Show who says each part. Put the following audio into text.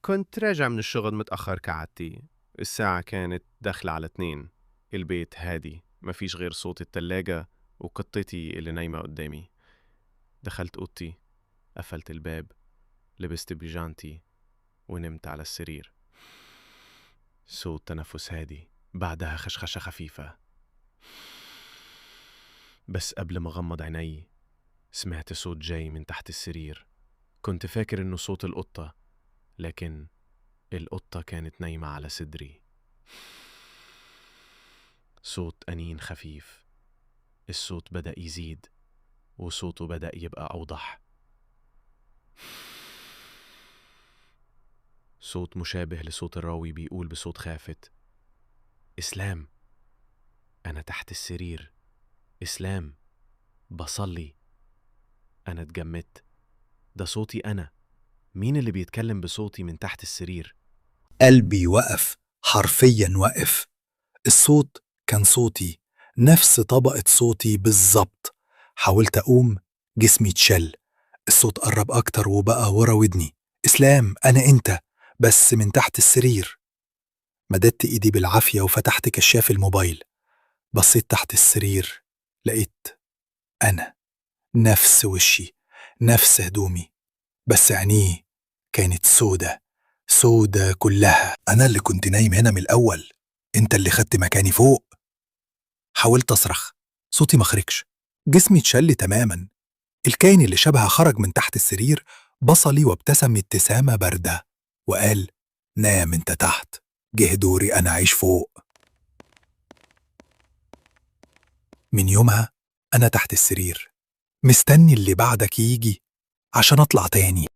Speaker 1: كنت راجع من الشغل متأخر كعادتي. الساعة كانت داخلة على 2. البيت هادي، مفيش غير صوت التلاجة وقطتي اللي نايمة قدامي. دخلت أوضتي، قفلت الباب، لبست بيجانتي ونمت على السرير. صوت تنفس هادي، بعدها خشخشة خفيفة. بس قبل ما أغمض عيني سمعت صوت جاي من تحت السرير. كنت فاكر إنه صوت القطة، لكن القطة كانت نايمة على صدري. صوت أنين خفيف. الصوت بدأ يزيد وصوته بدأ يبقى أوضح. صوت مشابه لصوت الراوي بيقول بصوت خافت: إسلام، أنا تحت السرير. إسلام، بصلي. أنا اتجمدت. ده صوتي أنا. مين اللي بيتكلم بصوتي من تحت السرير؟
Speaker 2: قلبي وقف، حرفيا وقف. الصوت كان صوتي، نفس طبقة صوتي بالظبط. حاولت أقوم، جسمي اتشل. الصوت قرب أكتر وبقى ورا ودني. إسلام، أنا أنت، بس من تحت السرير. مددت إيدي بالعافية وفتحت كشاف الموبايل. بصيت تحت السرير، لقيت أنا، نفس وشي، نفس هدومي، بس عينيه كانت سودة، سودة كلها. أنا اللي كنت نايم هنا من الأول، أنت اللي خدت مكاني فوق. حاولت أصرخ، صوتي مخرجش. جسمي اتشل تماما. الكائن اللي شبهه خرج من تحت السرير، بصلي وابتسم ابتسامة باردة وقال: نام انت تحت، جه دوري أنا أعيش فوق. من يومها أنا تحت السرير، مستني اللي بعدك يجي عشان أطلع تاني.